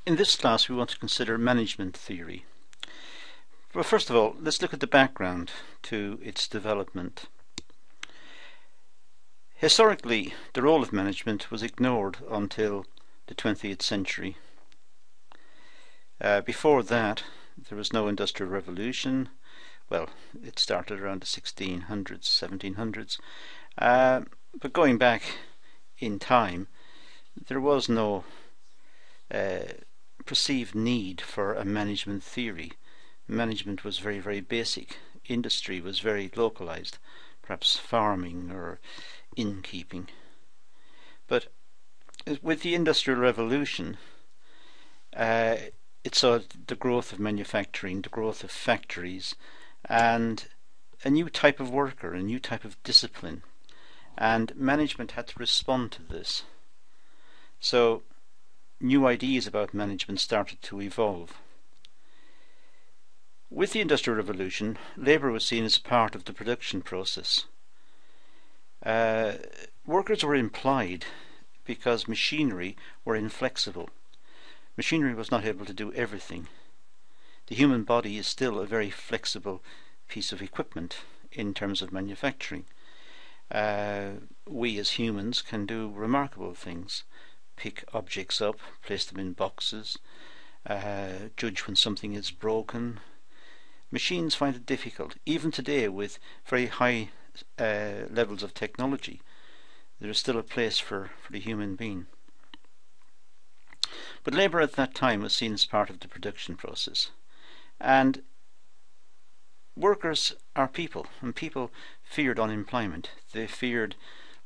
In this class we want to consider management theory. Well, first of all, let's look at the background to its development. Historically, the role of management was ignored until the 20th century. Before that, there was no industrial revolution. Well, it started around the 1600s, 1700s. But going back in time, there was no perceived need for a management theory. Management was very, very basic. Industry was very localized, perhaps farming or innkeeping. But with the Industrial Revolution, it saw the growth of manufacturing, the growth of factories, and a new type of worker, a new type of discipline. And management had to respond to this. So new ideas about management started to evolve. With the Industrial Revolution, labour was seen as part of the production process. Workers were implied because machinery were inflexible. Machinery was not able to do everything. The human body is still a very flexible piece of equipment in terms of manufacturing. We as humans can do remarkable things. Pick objects up, place them in boxes, judge when something is broken. Machines find it difficult. Even today, with very high levels of technology, there is still a place for the human being. But labour at that time was seen as part of the production process. And workers are people, and people feared unemployment. They feared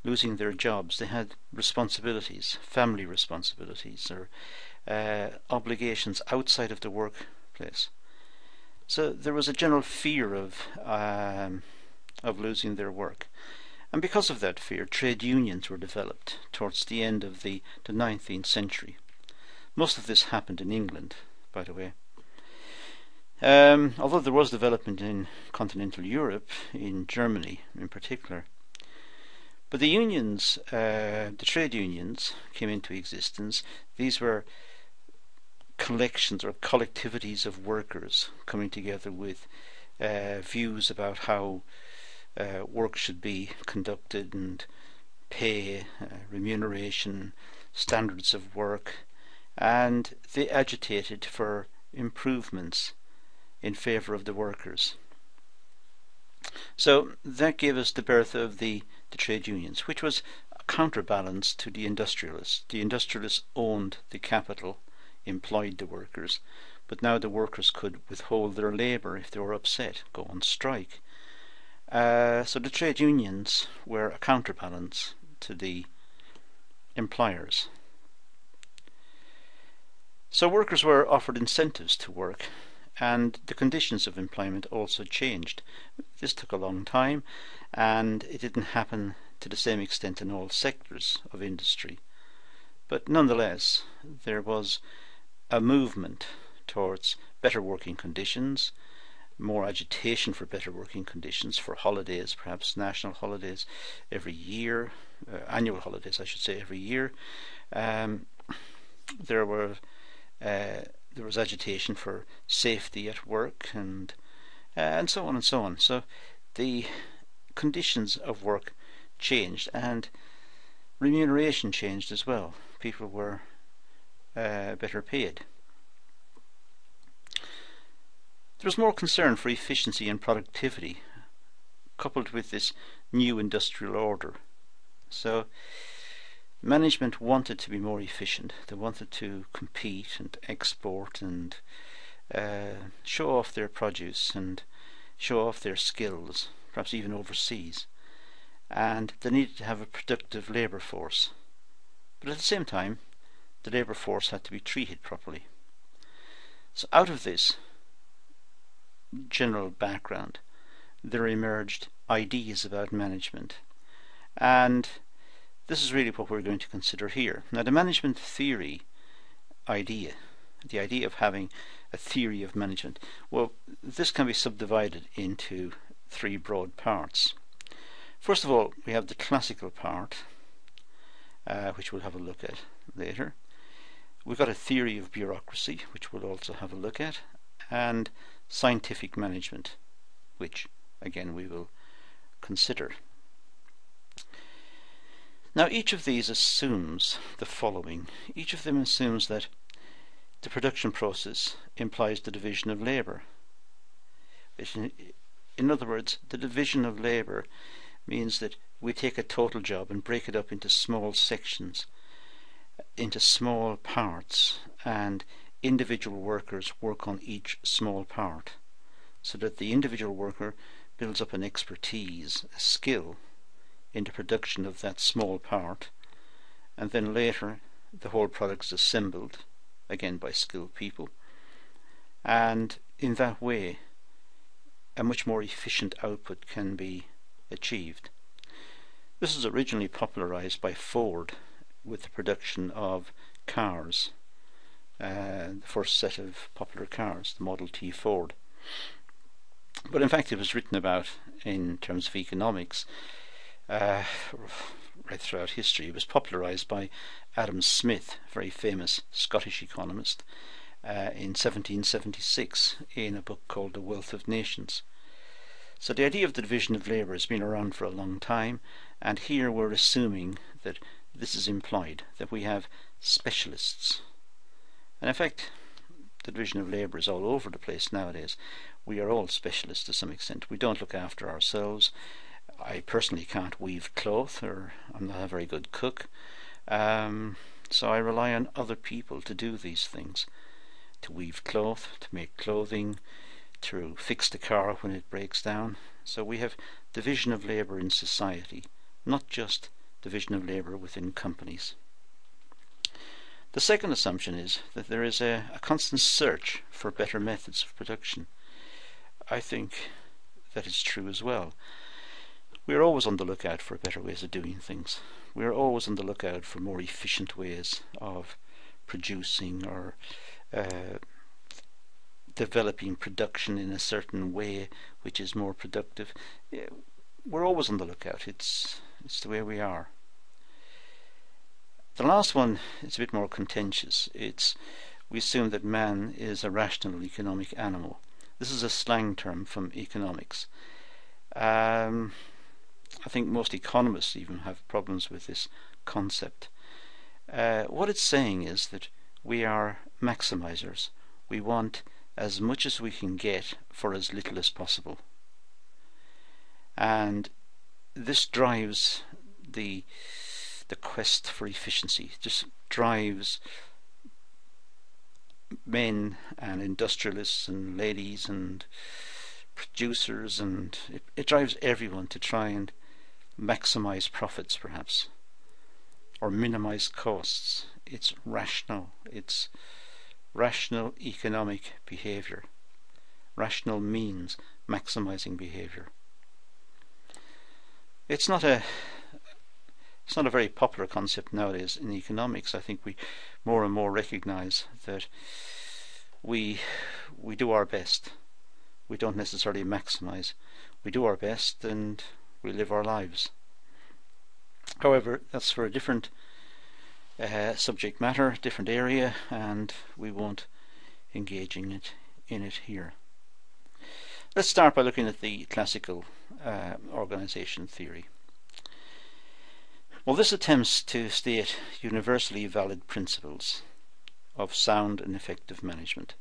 losing their jobs. They had responsibilities, family responsibilities, or obligations outside of the workplace. So there was a general fear of losing their work. And because of that fear, trade unions were developed towards the end of the 19th century. Most of this happened in England, by the way. Although there was development in continental Europe, in Germany in particular. But the unions, the trade unions, came into existence. These were collections or collectivities of workers coming together with views about how work should be conducted, and pay, remuneration, standards of work, and they agitated for improvements in favour of the workers. So that gave us the birth of the trade unions, which was a counterbalance to the industrialists. The industrialists owned the capital, employed the workers, but now the workers could withhold their labour if they were upset, go on strike. So the trade unions were a counterbalance to the employers. So workers were offered incentives to work, and the conditions of employment also changed. This took a long time, and it didn't happen to the same extent in all sectors of industry. But nonetheless, there was a movement towards better working conditions, more agitation for better working conditions, for holidays, perhaps national holidays every year, annual holidays I should say every year. There was agitation for safety at work, and so on and so on. So the conditions of work changed, and remuneration changed as well. People were better paid. There was more concern for efficiency and productivity, coupled with this new industrial order. So management wanted to be more efficient. They wanted to compete and export and show off their produce and show off their skills, perhaps even overseas. And they needed to have a productive labour force. But at the same time, the labour force had to be treated properly. So out of this general background, there emerged ideas about management. And this is really what we're going to consider here. Now, the management theory idea, the idea of having a theory of management, well, this can be subdivided into three broad parts. First of all, we have the classical part, which we'll have a look at later. We've got a theory of bureaucracy, which we'll also have a look at, and scientific management, which again we will consider. Now each of these assumes the following. Each of them assumes that the production process implies the division of labour. In other words, the division of labour means that we take a total job and break it up into small sections, into small parts, and individual workers work on each small part, so that the individual worker builds up an expertise, a skill, in the production of that small part, and then later the whole product is assembled, again by skilled people, and in that way a much more efficient output can be achieved. This was originally popularized by Ford with the production of cars, the first set of popular cars, the Model T Ford. But in fact it was written about in terms of economics right throughout history. It was popularized by Adam Smith, a very famous Scottish economist, in 1776 in a book called The Wealth of Nations. So the idea of the division of labour has been around for a long time, and here we're assuming that this is implied, that we have specialists. And in fact, the division of labour is all over the place nowadays. We are all specialists to some extent. We don't look after ourselves. I personally can't weave cloth, or I'm not a very good cook, so I rely on other people to do these things, to weave cloth, to make clothing, to fix the car when it breaks down. So we have division of labour in society, not just division of labour within companies. The second assumption is that there is a constant search for better methods of production. I think that is true as well. We are always on the lookout for better ways of doing things. We are always on the lookout for more efficient ways of producing or developing production in a certain way which is more productive. We're always on the lookout. It's the way we are. The last one is a bit more contentious. We assume that man is a rational economic animal. This is a slang term from economics. I think most economists even have problems with this concept. What it's saying is that we are maximizers. We want as much as we can get for as little as possible. And this drives the quest for efficiency. It just drives men and industrialists and ladies and producers, and it drives everyone to try and maximize profits, perhaps, or minimize costs. It's rational. It's rational economic behavior. Rational means maximizing behavior. It's not a very popular concept nowadays in economics. I think we more and more recognize that we do our best. We don't necessarily maximize. We do our best and we live our lives. However, that's for a different subject matter, different area, and we won't engage in it here. Let's start by looking at the classical organization theory. Well, this attempts to state universally valid principles of sound and effective management.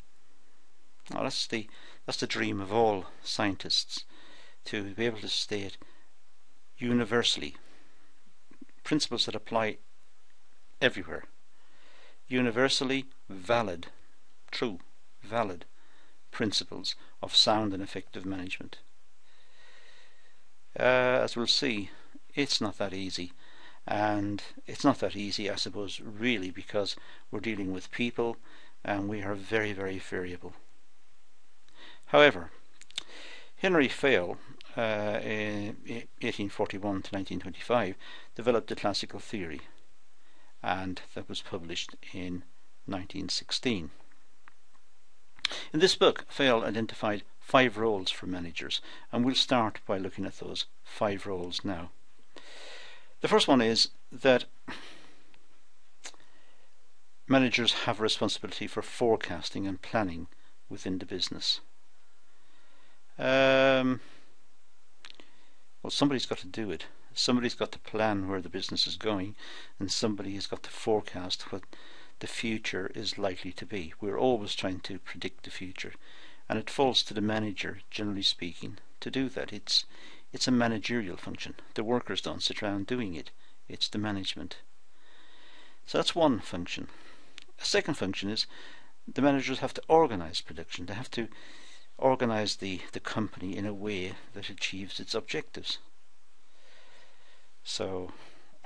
Now, that's the dream of all scientists, to be able to state universally principles that apply everywhere. Universally valid, true, valid principles of sound and effective management. As we'll see, it's not that easy. And it's not that easy, I suppose, really, because we're dealing with people and we are very, very variable. However, Henry Fayol, in 1841 to 1925, developed the classical theory, and that was published in 1916. In this book, Fayol identified 5 roles for managers, and we'll start by looking at those 5 roles now. The first one is that managers have a responsibility for forecasting and planning within the business. Well, somebody's got to do it. Somebody's got to plan where the business is going, and somebody has got to forecast what the future is likely to be. We're always trying to predict the future, and it falls to the manager, generally speaking, to do that. It's a managerial function. The workers don't sit around doing it. It's the management. So that's one function. A second function is the managers have to organize production. They have to organize the company in a way that achieves its objectives. So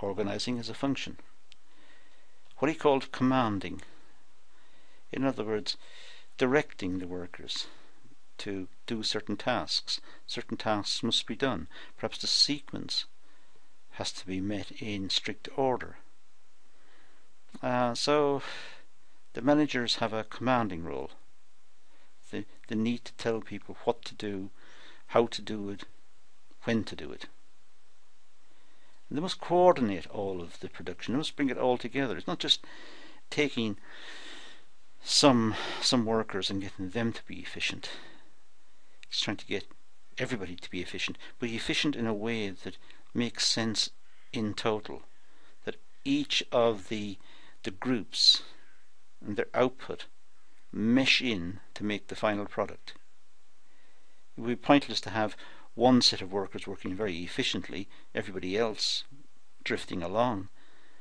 organizing is a function. What he called commanding. In other words, directing the workers to do certain tasks. Certain tasks must be done. Perhaps the sequence has to be met in strict order. So the managers have a commanding role. They need to tell people what to do, how to do it, when to do it. And they must coordinate all of the production. They must bring it all together. It's not just taking some workers and getting them to be efficient. It's trying to get everybody to be efficient, but efficient in a way that makes sense in total. That each of the groups and their output mesh in to make the final product. It would be pointless to have one set of workers working very efficiently, everybody else drifting along.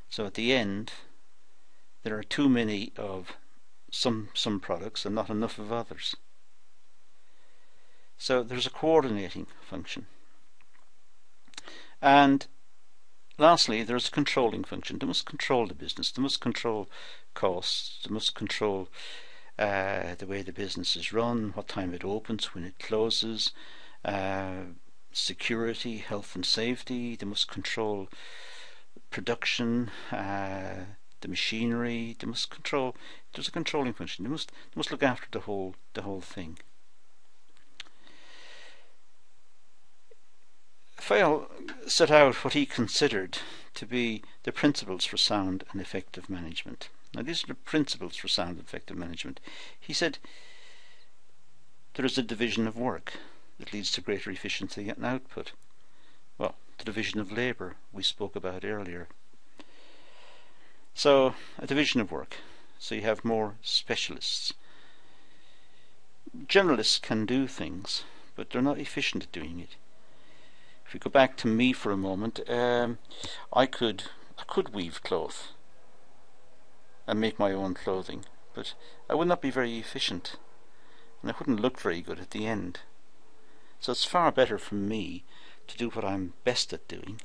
So at the end, there are too many of some products and not enough of others. So there's a coordinating function. And lastly, there's a controlling function. They must control the business. They must control costs. They must control the way the business is run, what time it opens, when it closes, security, health and safety. They must control production, the machinery. They must control. There's a controlling function. They must look after the whole thing. Fayol set out what he considered to be the principles for sound and effective management. Now, these are the principles for sound and effective management. He said there is a division of work that leads to greater efficiency and output. Well, the division of labour we spoke about earlier. So, a division of work. So you have more specialists. Generalists can do things, but they're not efficient at doing it. If we go back to me for a moment, I could weave cloth and make my own clothing, but I would not be very efficient, and I wouldn't look very good at the end. So it's far better for me to do what I'm best at doing,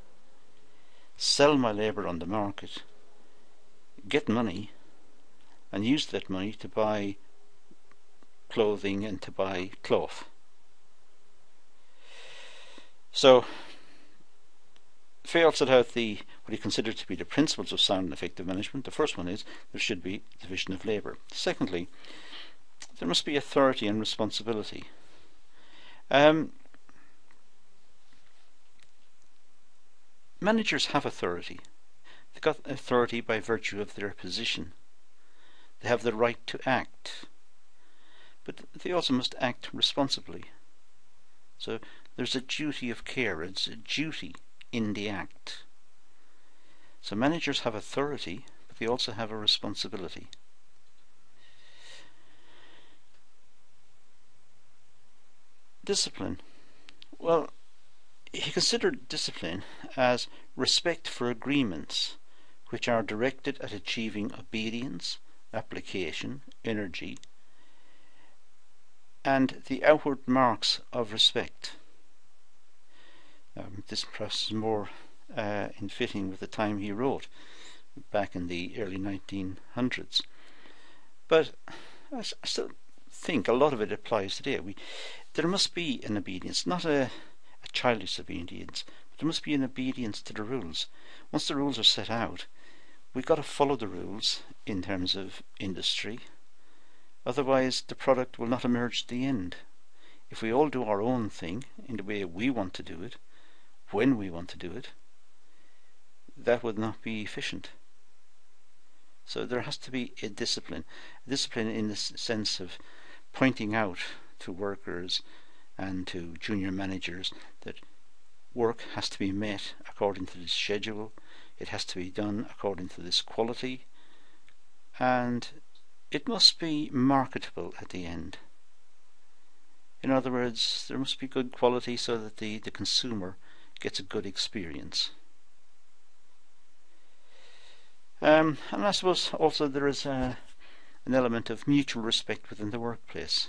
sell my labour on the market, get money, and use that money to buy clothing and to buy cloth. So Fayol set out what he considered to be the principles of sound and effective management. The first one is there should be division of labour. Secondly, there must be authority and responsibility. Managers have authority. They've got authority by virtue of their position. They have the right to act, but they also must act responsibly. So there's a duty of care. It's a duty in the act. So managers have authority, but they also have a responsibility. Discipline. Well, he considered discipline as respect for agreements which are directed at achieving obedience, application, energy, and the outward marks of respect. This perhaps is more in fitting with the time he wrote, back in the early 1900s. But I still think a lot of it applies today. There must be an obedience, not a childish obedience, but there must be an obedience to the rules. Once the rules are set out, we've got to follow the rules in terms of industry. Otherwise, the product will not emerge at the end. If we all do our own thing in the way we want to do it, when we want to do it, that would not be efficient. So there has to be a discipline in the sense of pointing out to workers and to junior managers that work has to be met according to this schedule, it has to be done according to this quality, and it must be marketable at the end. In other words, there must be good quality so that the consumer gets a good experience. And I suppose also there is an element of mutual respect within the workplace,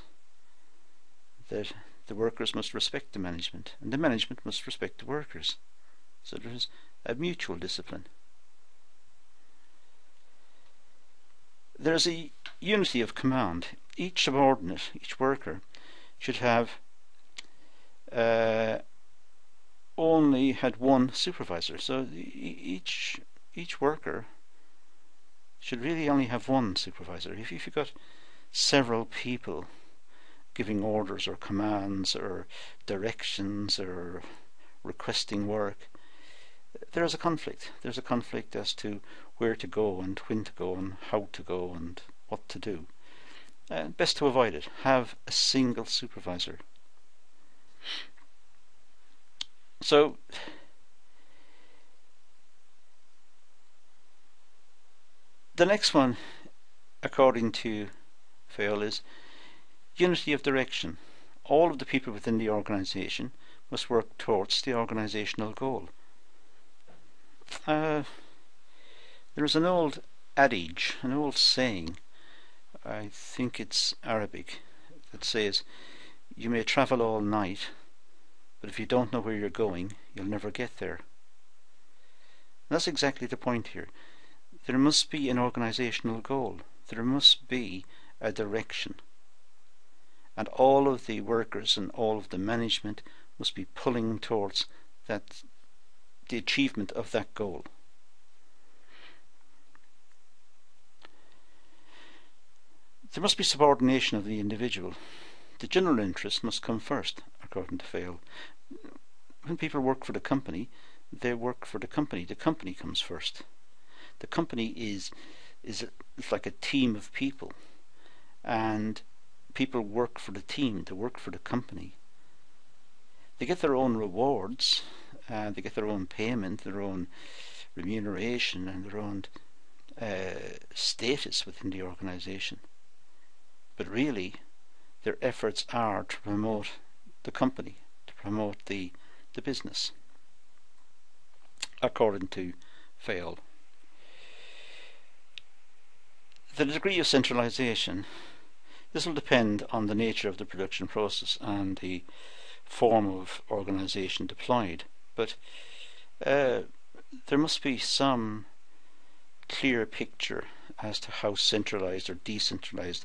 that the workers must respect the management and the management must respect the workers. So there is a mutual discipline. There is a unity of command. Each subordinate, each worker, should have only had one supervisor. So each worker should really only have one supervisor. If you've got several people giving orders or commands or directions or requesting work, there's a conflict. There's a conflict as to where to go and when to go and how to go and what to do. Best to avoid it. Have a single supervisor. So the next one, according to Fayol, is unity of direction. All of the people within the organisation must work towards the organisational goal. There is an old adage, an old saying, I think it's Arabic, that says, you may travel all night, but if you don't know where you're going, you'll never get there. And that's exactly the point here. There must be an organisational goal. There must be a direction. And all of the workers and all of the management must be pulling towards that, the achievement of that goal. There must be subordination of the individual. The general interest must come first, according to Fayol. When people work for the company, they work for the company. The company comes first. The company is like a team of people, and people work for the team, they work for the company. They get their own rewards, they get their own payment, their own remuneration, and their own status within the organisation. But really, their efforts are to promote the company, to promote the business, according to Fayol. The degree of centralisation, this will depend on the nature of the production process and the form of organisation deployed, but there must be some clear picture as to how centralised or decentralised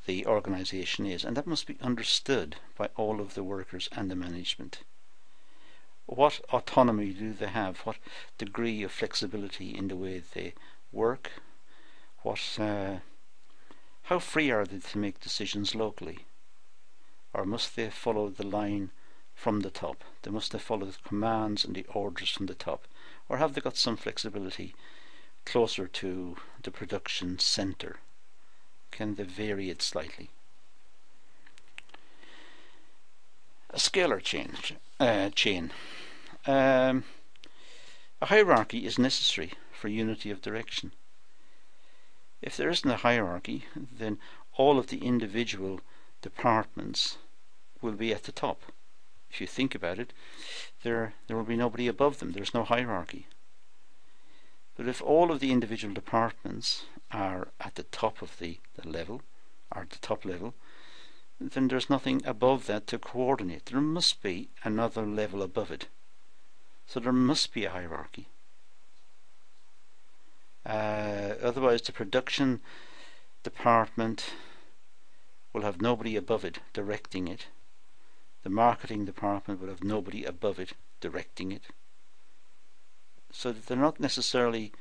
the organisation is, and that must be understood by all of the workers and the management. What autonomy do they have? What degree of flexibility in the way they work? How free are they to make decisions locally? Or must they follow the line from the top? Must they follow the commands and the orders from the top? Or have they got some flexibility closer to the production centre? Can they vary it slightly? A scalar chain. A hierarchy is necessary for unity of direction. If there isn't a hierarchy, then all of the individual departments will be at the top. If you think about it, there will be nobody above them. There's no hierarchy. But if all of the individual departments are at the top of the level, are at the top level, then there's nothing above that to coordinate. There must be another level above it. So there must be a hierarchy. Otherwise the production department will have nobody above it directing it. The marketing department will have nobody above it directing it. So that they're not necessarily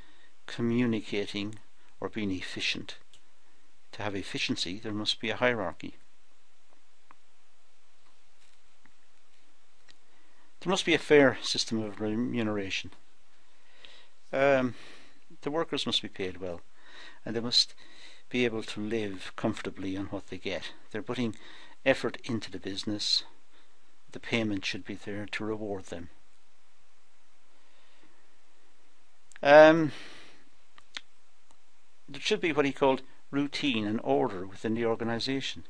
communicating or being efficient. To have efficiency, there must be a hierarchy. There must be a fair system of remuneration. The workers must be paid well. and they must be able to live comfortably on what they get. They're putting effort into the business. The payment should be there to reward them. There should be what he called routine and order within the organisation.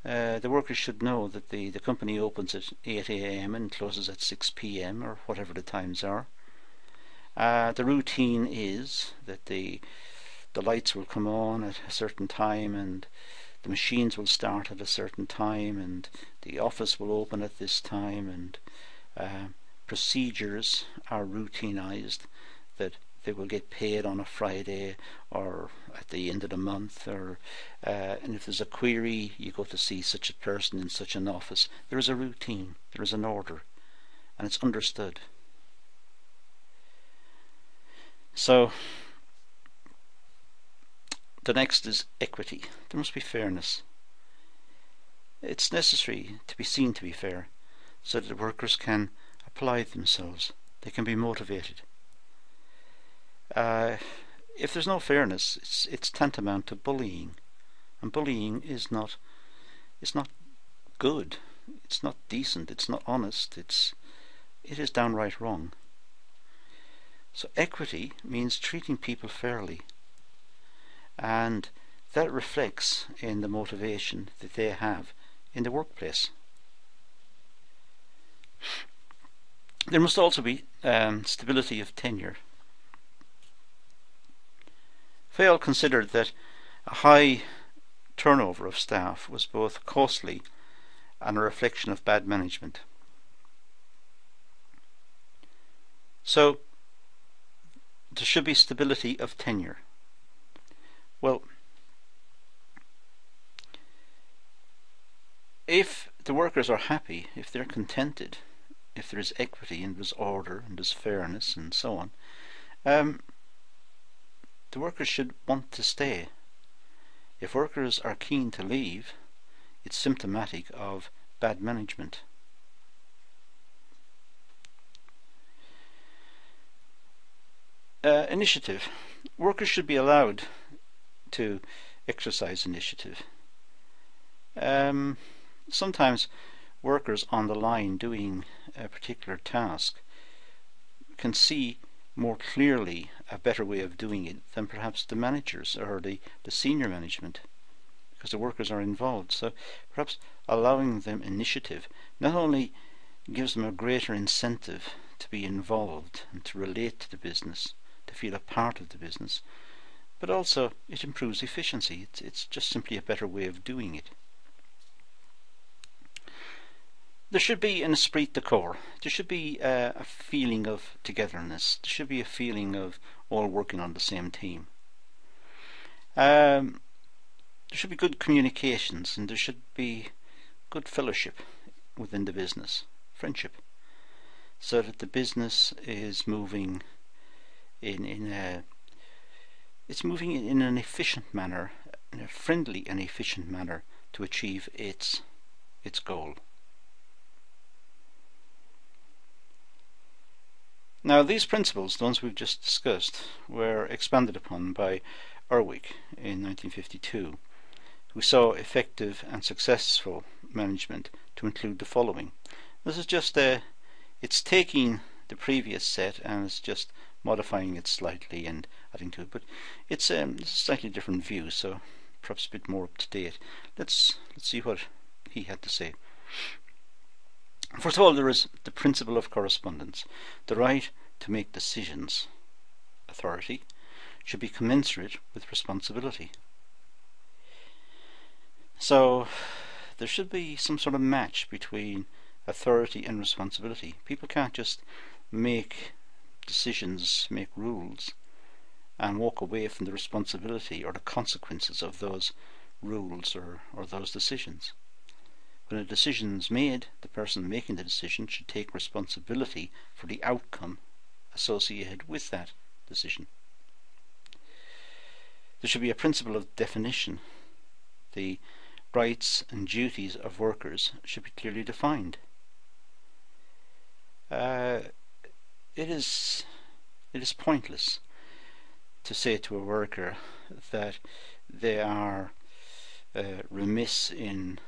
The workers should know that the company opens at 8 a.m. and closes at 6 p.m. or whatever the times are. The routine is that the lights will come on at a certain time, and the machines will start at a certain time, and the office will open at this time, and procedures are routinized, that they will get paid on a Friday or at the end of the month, or and if there's a query, you go to see such a person in such an office. There is a routine, there is an order, and it's understood. So the next is equity. There must be fairness. It's necessary to be seen to be fair, so that the workers can apply themselves, they can be motivated. If there's no fairness, it's tantamount to bullying, and bullying is not good. It's not decent. It's not honest. It is downright wrong. So equity means treating people fairly, and that reflects in the motivation that they have in the workplace. There must also be stability of tenure. Fayol considered that a high turnover of staff was both costly and a reflection of bad management. So there should be stability of tenure. Well, if the workers are happy, if they're contented, if there is equity and there's order and there's fairness and so on, the workers should want to stay. If workers are keen to leave, it's symptomatic of bad management. Initiative. Workers should be allowed to exercise initiative. Sometimes workers on the line doing a particular task can see more clearly a better way of doing it than perhaps the managers or the senior management, because the workers are involved. So perhaps allowing them initiative not only gives them a greater incentive to be involved and to relate to the business, to feel a part of the business, but also it improves efficiency. It's just simply a better way of doing it. There should be an esprit de corps. There should be a feeling of togetherness. There should be a feeling of all working on the same team. There should be good communications, and there should be good fellowship within the business, friendship, so that the business is moving in an efficient manner, in a friendly and efficient manner, to achieve its goal. Now, these principles, the ones we've just discussed, were expanded upon by Erwig in 1952, who saw effective and successful management to include the following. This is just it's taking the previous set and it's just modifying it slightly and adding to it, but it's a slightly different view, so perhaps a bit more up to date. Let's see what he had to say. First of all, there is the principle of correspondence. The right to make decisions, authority, should be commensurate with responsibility. So there should be some sort of match between authority and responsibility. People can't just make decisions, make rules, and walk away from the responsibility or the consequences of those rules or those decisions. When a decision is made, the person making the decision should take responsibility for the outcome associated with that decision. There should be a principle of definition. The rights and duties of workers should be clearly defined. It is pointless to say to a worker that they are remiss in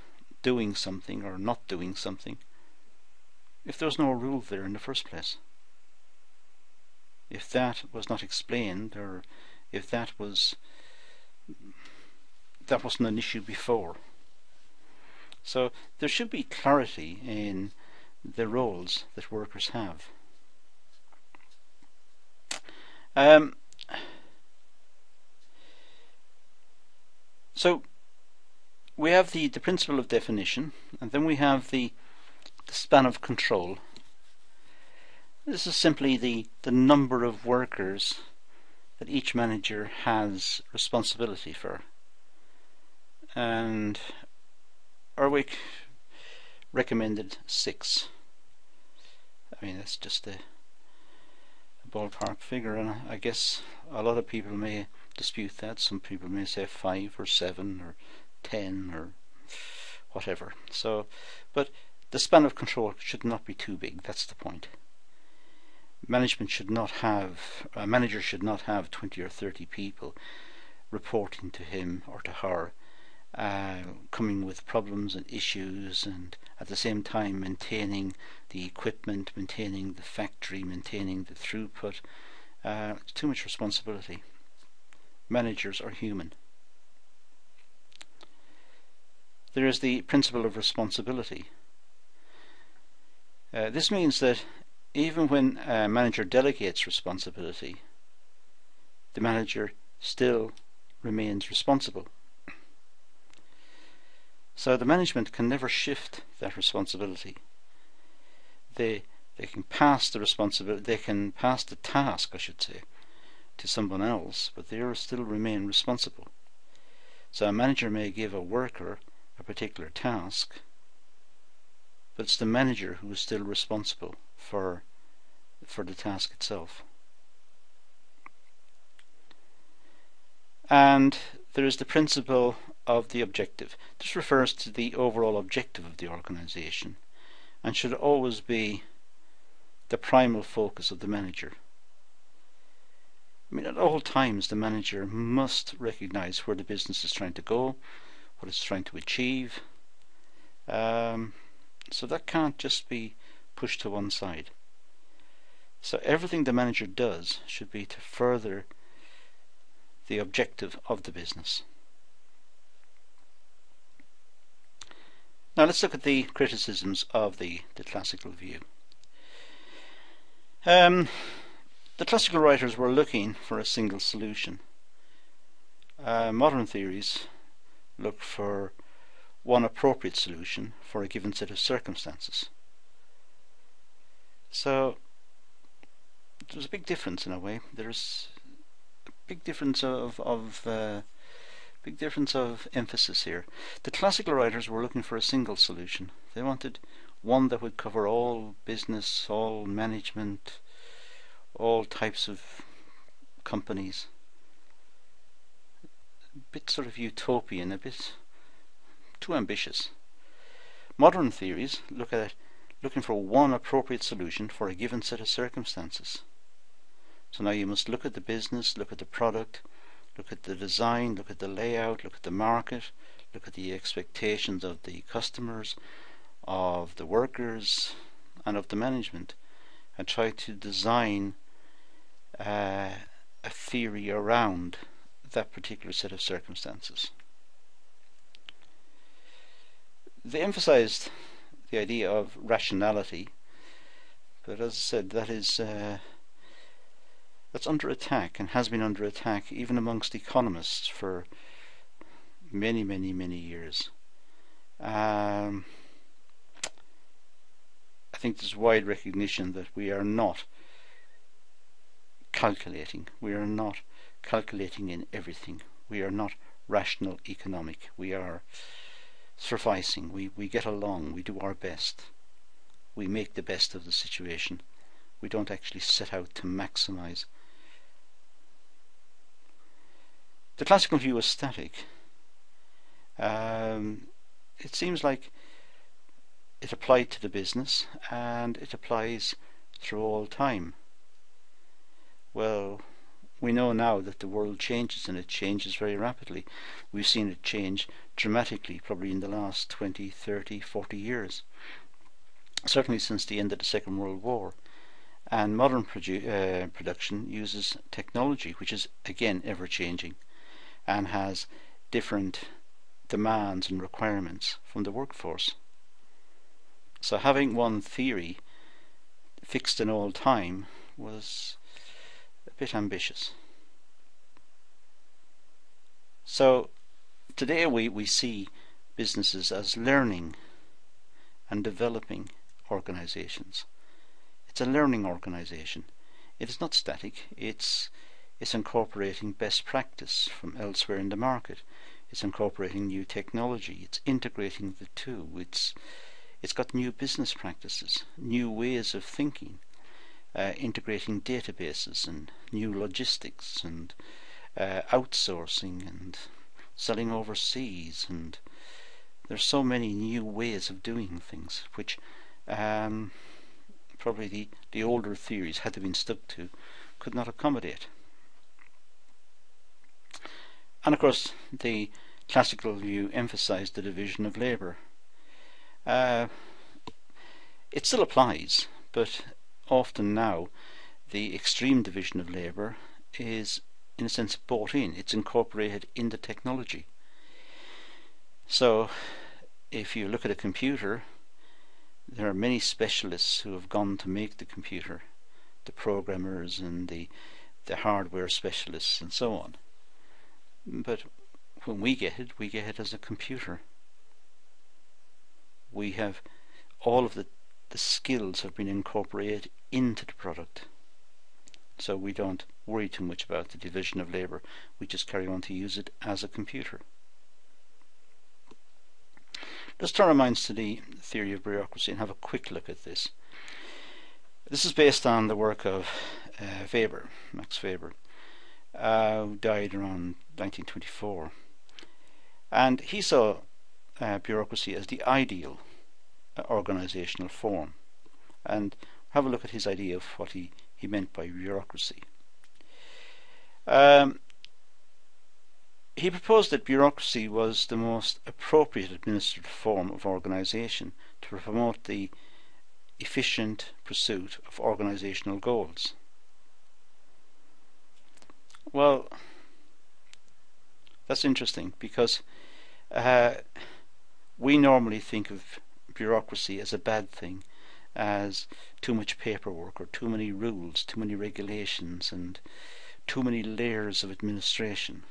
doing something or not doing something if there was no rule there in the first place? If that was not explained, or if that wasn't an issue before. So there should be clarity in the roles that workers have. So we have the principle of definition, and then we have the span of control. This is simply the number of workers that each manager has responsibility for. And Erwick recommended 6. I mean, that's just a ballpark figure, and I guess a lot of people may dispute that. Some people may say 5 or 7 or 10 or whatever. So, but the span of control should not be too big. That's the point. Management should not have, a manager should not have 20 or 30 people reporting to him or to her, coming with problems and issues, and at the same time maintaining the equipment, maintaining the factory, maintaining the throughput. It's too much responsibility. Managers are human. There is the principle of responsibility. This means that even when a manager delegates responsibility, the manager still remains responsible. So the management can never shift that responsibility. They can pass the responsibility, they can pass the task, I should say, to someone else, but they still remain responsible. So a manager may give a worker a particular task, but it's the manager who is still responsible for the task itself. And there is the principle of the objective. This refers to the overall objective of the organization and should always be the primal focus of the manager. I mean, at all times the manager must recognize where the business is trying to go, what it's trying to achieve. So that can't just be pushed to one side. So everything the manager does should be to further the objective of the business. Now let's look at the criticisms of the classical view. The classical writers were looking for a single solution. Modern theories look for one appropriate solution for a given set of circumstances. So there's a big difference in a way. There's a big difference of emphasis here. The classical writers were looking for a single solution. They wanted one that would cover all business, all management, all types of companies. A bit sort of utopian, a bit too ambitious. Modern theories look at it looking for one appropriate solution for a given set of circumstances. So now you must look at the business, look at the product, look at the design, look at the layout, look at the market, look at the expectations of the customers, of the workers, and of the management, and try to design a theory around that particular set of circumstances. They emphasized the idea of rationality, but as I said, that's under attack and has been under attack even amongst economists for many years. I think there's wide recognition that we are not calculating. We are not calculating in everything. We are not rational economic. We are sufficing. We get along. We do our best. We make the best of the situation. We don't actually set out to maximize. The classical view is static. It seems like it applied to the business and it applies through all time. Well, we know now that the world changes, and it changes very rapidly. We've seen it change dramatically probably in the last 20, 30, 40 years. Certainly since the end of the Second World War. And modern production uses technology, which is again ever changing and has different demands and requirements from the workforce. So having one theory fixed in all time was a bit ambitious. So today we see businesses as learning and developing organizations. It's a learning organization. It is not static. It's incorporating best practice from elsewhere in the market. It's incorporating new technology. It's integrating the two. It's got new business practices, new ways of thinking, integrating databases and new logistics and outsourcing and selling overseas, and there's so many new ways of doing things which probably the older theories, had they been stuck to, could not accommodate. And of course the classical view emphasized the division of labour. It still applies, but often now the extreme division of labour is in a sense bought in. It's incorporated in the technology. So if you look at a computer, there are many specialists who have gone to make the computer, the programmers and the hardware specialists and so on. But when we get it as a computer. We have all of the skills have been incorporated into the product. So we don't worry too much about the division of labour. We just carry on to use it as a computer. Let's turn our minds to the theory of bureaucracy and have a quick look at this. This is based on the work of Weber, Max Weber, who died around 1924. And he saw bureaucracy as the ideal organisational form. And have a look at his idea of what he meant by bureaucracy. He proposed that bureaucracy was the most appropriate administrative form of organisation to promote the efficient pursuit of organisational goals. Well, that's interesting, because we normally think of bureaucracy as a bad thing, as too much paperwork or too many rules, too many regulations and too many layers of administration.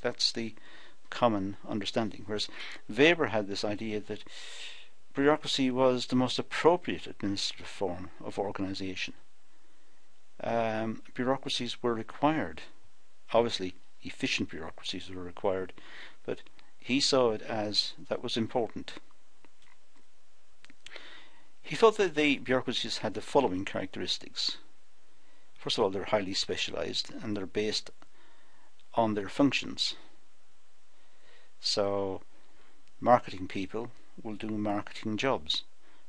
That's the common understanding. Whereas Weber had this idea that bureaucracy was the most appropriate administrative form of organisation. Bureaucracies were required. Obviously, efficient bureaucracies were required, but he saw it as that was important. He thought that the bureaucracies had the following characteristics. First of all, they're highly specialised and they're based on their functions. So marketing people will do marketing jobs,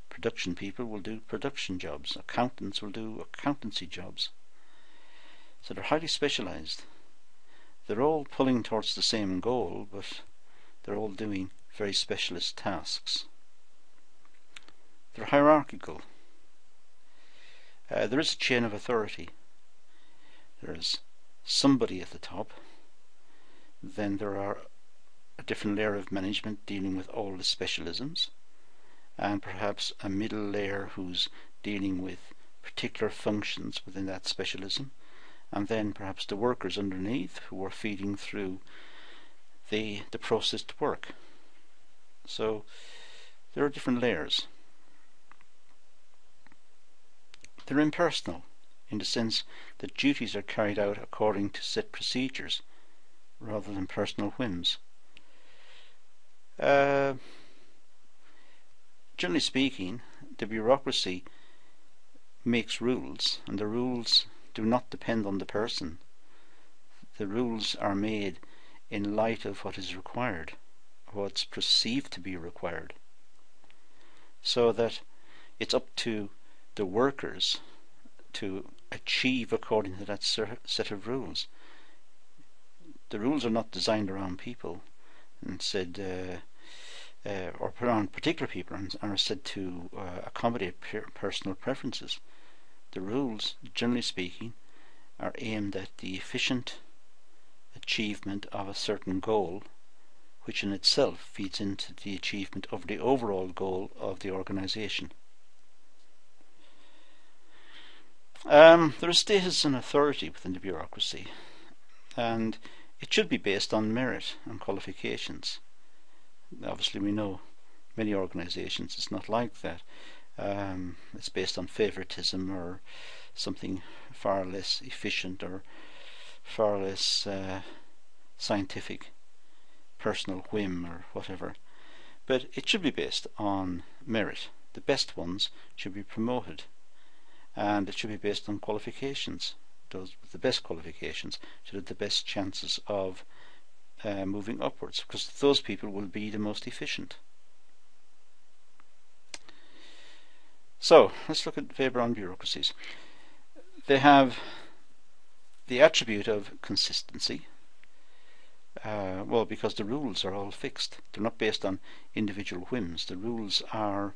production people will do production jobs, accountants will do accountancy jobs. So they're highly specialised. They're all pulling towards the same goal, but they're all doing very specialist tasks. They're hierarchical. There is a chain of authority. There's somebody at the top, then there are a different layer of management dealing with all the specialisms, and perhaps a middle layer who's dealing with particular functions within that specialism, and then perhaps the workers underneath who are feeding through the processed work. So there are different layers. They're impersonal, in the sense that duties are carried out according to set procedures rather than personal whims. Generally speaking, the bureaucracy makes rules, and the rules do not depend on the person. The rules are made in light of what is required, what's perceived to be required, so that it's up to the workers to achieve according to that set of rules. The rules are not designed around people and said, or around particular people, and are said to accommodate personal preferences. The rules, generally speaking, are aimed at the efficient achievement of a certain goal, which in itself feeds into the achievement of the overall goal of the organisation. There is status and authority within the bureaucracy, and it should be based on merit and qualifications. Obviously, we know many organisations it's not like that. It's based on favouritism or something far less efficient or far less scientific, personal whim or whatever. But it should be based on merit. The best ones should be promoted, and it should be based on qualifications. Those with the best qualifications should have the best chances of moving upwards, because those people will be the most efficient. So let's look at Weber-on bureaucracies. They have the attribute of consistency. Well, because the rules are all fixed. They're not based on individual whims. The rules are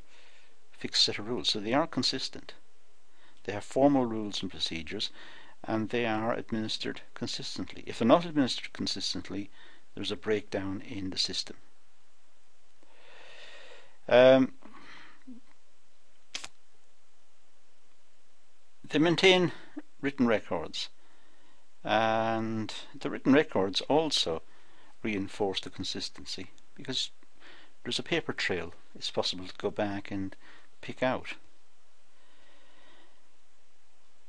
fixed set of rules, so they are consistent. They have formal rules and procedures, and they are administered consistently. If they're not administered consistently, there's a breakdown in the system. They maintain written records, and the written records also reinforce the consistency, because there's a paper trail it's possible to go back and pick out.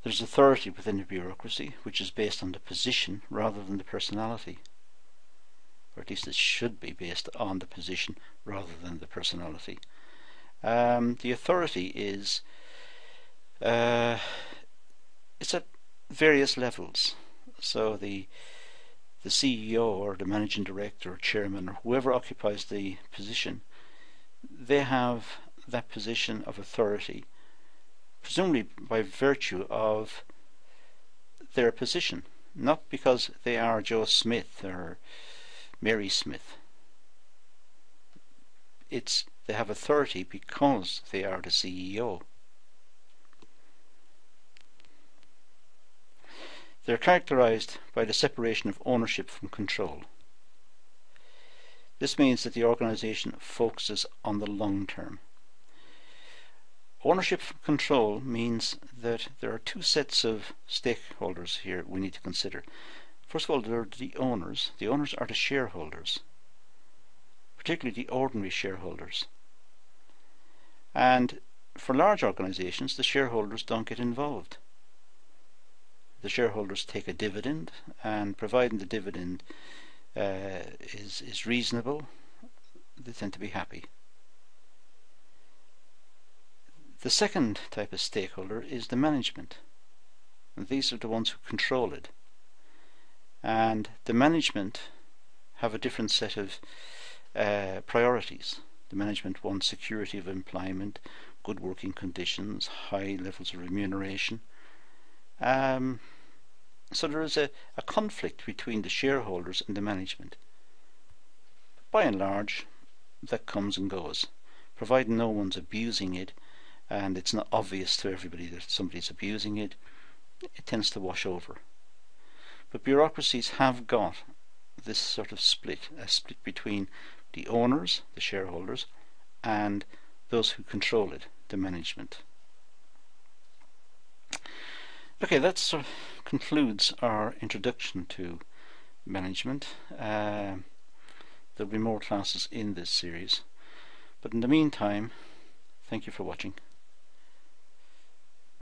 There's authority within the bureaucracy, which is based on the position rather than the personality, or at least it should be based on the position rather than the personality. The authority is it's at various levels. So the CEO or the managing director or chairman or whoever occupies the position, they have that position of authority, presumably by virtue of their position, not because they are Joe Smith or Mary Smith. They have authority because they are the CEO. They're characterized by the separation of ownership from control. This means that the organization focuses on the long term. Ownership from control means that there are two sets of stakeholders here we need to consider. First of all, there are the owners. The owners are the shareholders, particularly the ordinary shareholders. And for large organizations, the shareholders don't get involved. The shareholders take a dividend, and providing the dividend is reasonable, they tend to be happy. The second type of stakeholder is the management, and these are the ones who control it. And the management have a different set of priorities. The management wants security of employment, good working conditions, high levels of remuneration. So there is a conflict between the shareholders and the management. By and large, that comes and goes, providing no one's abusing it and it's not obvious to everybody that somebody's abusing it. It tends to wash over. But bureaucracies have got this sort of split, a split between the owners, the shareholders, and those who control it, the management. Okay, that sort of concludes our introduction to management. There'll be more classes in this series, but in the meantime, thank you for watching.